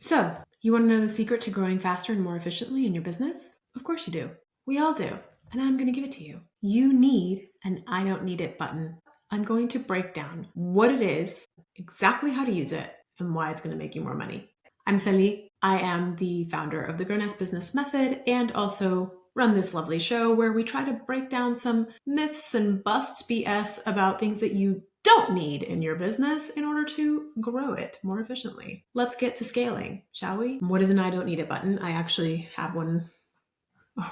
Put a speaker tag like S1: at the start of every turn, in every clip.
S1: So, you want to know the secret to growing faster and more efficiently in your business? Of course you do. We all do. And I'm going to give it to you. You need an I don't need it button. I'm going to break down what it is, exactly how to use it, and why it's going to make you more money. I'm Sally. I am the founder of the Grown Ass Business Method and also run this lovely show where we try to break down some myths and bust BS about things that you don't need in your business in order to grow it more efficiently. Let's get to scaling, shall we? What is an I don't need it button? I actually have one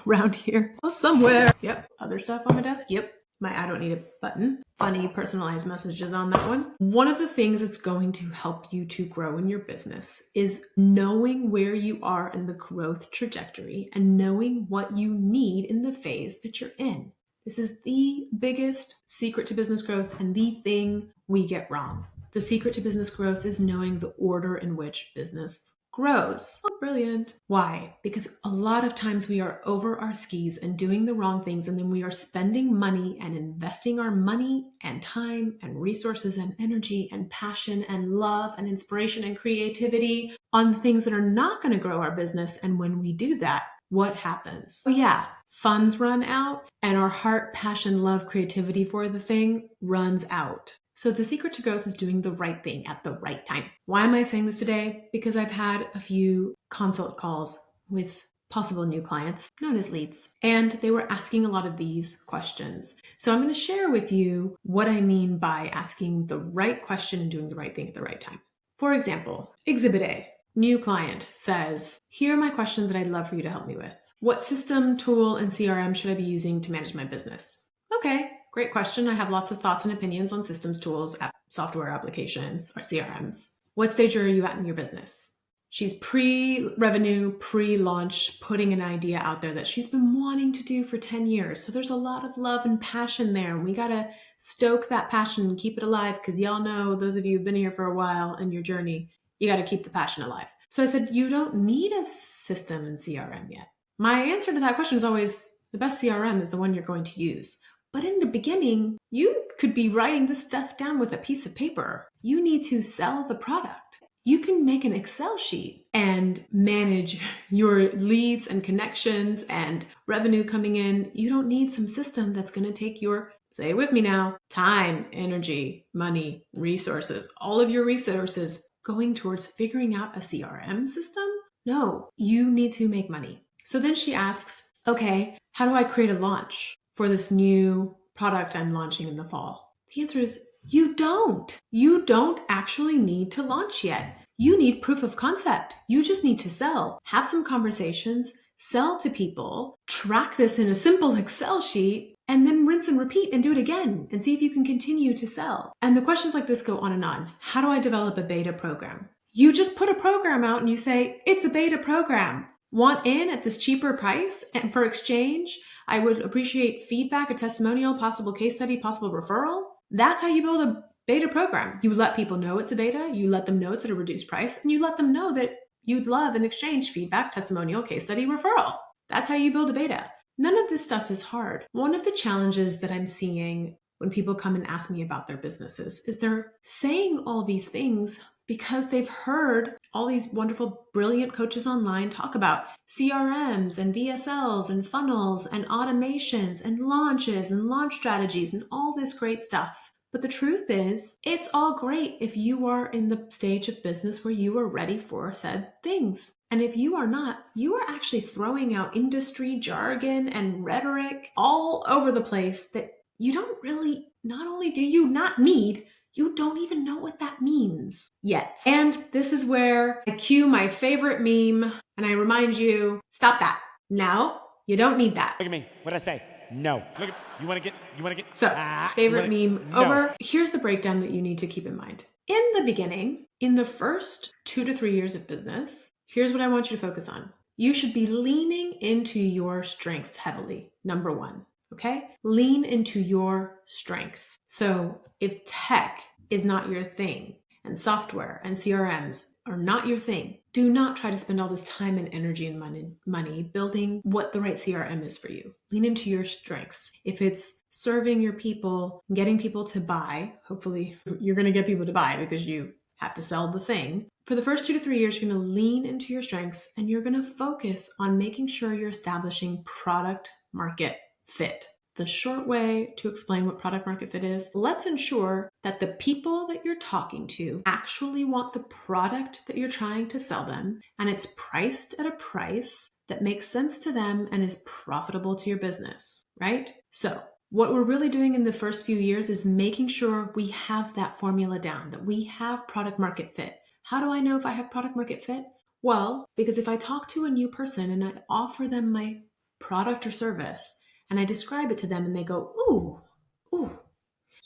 S1: around here somewhere. Yep. Other stuff on my desk. Yep. My I don't need it button. Funny personalized messages on that one. One of the things that's going to help you to grow in your business is knowing where you are in the growth trajectory and knowing what you need in the phase that you're in. This is the biggest secret to business growth and the thing we get wrong. The secret to business growth is knowing the order in which business grows. Oh, brilliant. Why? Because a lot of times we are over our skis and doing the wrong things, and then we are spending money and investing our money and time and resources and energy and passion and love and inspiration and creativity on things that are not going to grow our business. And when we do that, what happens? Oh yeah, funds run out and our heart, passion, love, creativity for the thing runs out. So the secret to growth is doing the right thing at the right time. Why am I saying this today? Because I've had a few consult calls with possible new clients known as leads, and they were asking a lot of these questions. So I'm going to share with you what I mean by asking the right question and doing the right thing at the right time. For example, Exhibit A. New client says, here are my questions that I'd love for you to help me with. What system, tool, and CRM should I be using to manage my business? Okay, great question. I have lots of thoughts and opinions on systems, tools, software applications, or CRMs. What stage are you at in your business? She's pre-revenue, pre-launch, putting an idea out there that she's been wanting to do for 10 years. So there's a lot of love and passion there. And we got to stoke that passion and keep it alive because y'all know, those of you who've been here for a while in your journey, you got to keep the passion alive. So I said, you don't need a system in CRM yet. My answer to that question is always the best CRM is the one you're going to use. But in the beginning, you could be writing this stuff down with a piece of paper. You need to sell the product. You can make an Excel sheet and manage your leads and connections and revenue coming in. You don't need some system that's going to take your, say it with me now, time, energy, money, resources, all of your resources going towards figuring out a CRM system. No, you need to make money. So then she asks, okay, how do I create a launch for this new product I'm launching in the fall? The answer is you don't. You don't actually need to launch yet. You need proof of concept. You just need to sell, have some conversations, sell to people, track this in a simple Excel sheet, and then rinse and repeat and do it again and see if you can continue to sell. And the questions like this go on and on. How do I develop a beta program? You just put a program out and you say, it's a beta program. Want in at this cheaper price? And for exchange, I would appreciate feedback, a testimonial, possible case study, possible referral. That's how you build a beta program. You let people know it's a beta, you let them know it's at a reduced price, and you let them know that you'd love an exchange, feedback, testimonial, case study, referral. That's how you build a beta. None of this stuff is hard. One of the challenges that I'm seeing when people come and ask me about their businesses is they're saying all these things because they've heard all these wonderful, brilliant coaches online talk about CRMs and VSLs and funnels and automations and launch strategies and all this great stuff. But the truth is, it's all great if you are in the stage of business where you are ready for said things. And if you are not, you are actually throwing out industry jargon and rhetoric all over the place that you don't really, not only do you not need, you don't even know what that means yet. And this is where I cue my favorite meme and I remind you, stop that. Now, you don't need that.
S2: Look at me. What did I say? No. Look at you want to get.
S1: So, favorite meme over. Here's the breakdown that you need to keep in mind. In the beginning, in the first 2 to 3 years of business, here's what I want you to focus on. You should be leaning into your strengths heavily. Number one, okay? Lean into your strength. So if tech is not your thing and software and CRMs are not your thing, do not try to spend all this time and energy and money building what the right CRM is for you. Lean into your strengths. If it's serving your people, getting people to buy, hopefully you're going to get people to buy because you have to sell the thing. For the first 2 to 3 years, you're going to lean into your strengths and you're going to focus on making sure you're establishing product market fit. The short way to explain what product market fit is, let's ensure that the people that you're talking to actually want the product that you're trying to sell them, and it's priced at a price that makes sense to them and is profitable to your business, right? So what we're really doing in the first few years is making sure we have that formula down, that we have product market fit. How do I know if I have product market fit? Well, because if I talk to a new person and I offer them my product or service and I describe it to them and they go, ooh,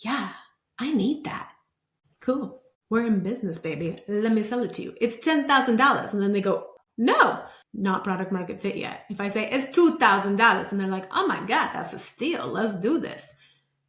S1: yeah, I need that. Cool. We're in business, baby. Let me sell it to you. It's $10,000. And then they go, no, not product market fit yet. If I say it's $2,000 and they're like, oh my God, that's a steal. Let's do this.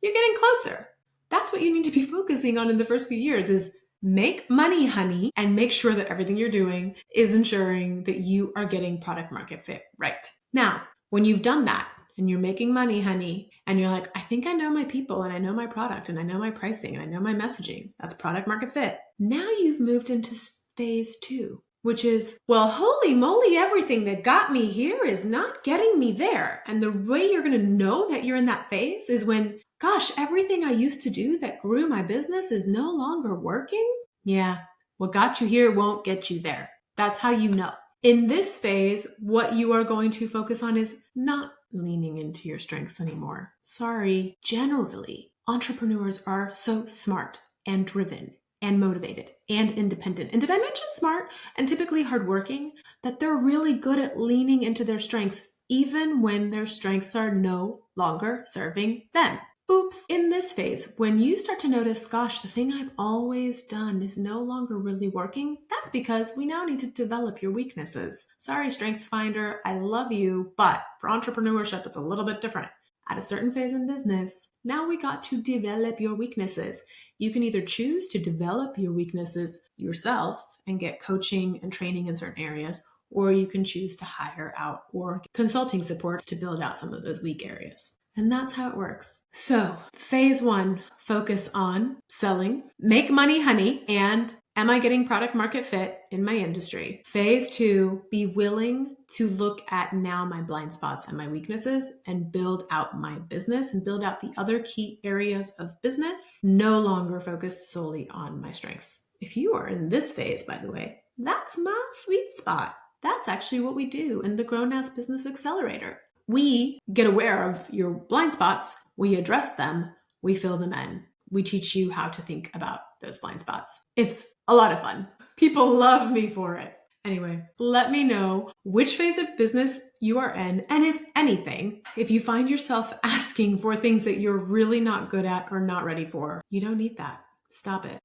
S1: You're getting closer. That's what you need to be focusing on in the first few years is make money, honey, and make sure that everything you're doing is ensuring that you are getting product market fit right. Now, when you've done that and you're making money, honey, and you're like, I think I know my people and I know my product and I know my pricing and I know my messaging, that's product market fit. Now you've moved into phase 2, which is, well, holy moly, everything that got me here is not getting me there. And the way you're going to know that you're in that phase is when, gosh, everything I used to do that grew my business is no longer working. Yeah, what got you here won't get you there. That's how you know. In this phase, what you are going to focus on is not leaning into your strengths anymore. Sorry, generally, entrepreneurs are so smart and driven and motivated and independent. And did I mention smart and typically hardworking? That they're really good at leaning into their strengths, even when their strengths are no longer serving them. Oops. In this phase, when you start to notice, gosh, the thing I've always done is no longer really working, that's because we now need to develop your weaknesses. Sorry, Strength Finder, I love you, but for entrepreneurship, it's a little bit different. At a certain phase in business, now we got to develop your weaknesses. You can either choose to develop your weaknesses yourself and get coaching and training in certain areas, or you can choose to hire out or consulting supports to build out some of those weak areas. And that's how it works. So phase 1, focus on selling, make money, honey, and am I getting product market fit in my industry? Phase 2, be willing to look at now my blind spots and my weaknesses and build out my business and build out the other key areas of business, no longer focused solely on my strengths. If you are in this phase, by the way, that's my sweet spot. That's actually what we do in the Grown Ass Business Accelerator. We get aware of your blind spots, we address them, we fill them in. We teach you how to think about those blind spots. It's a lot of fun. People love me for it. Anyway, let me know which phase of business you are in, and if anything, if you find yourself asking for things that you're really not good at or not ready for, you don't need that. Stop it.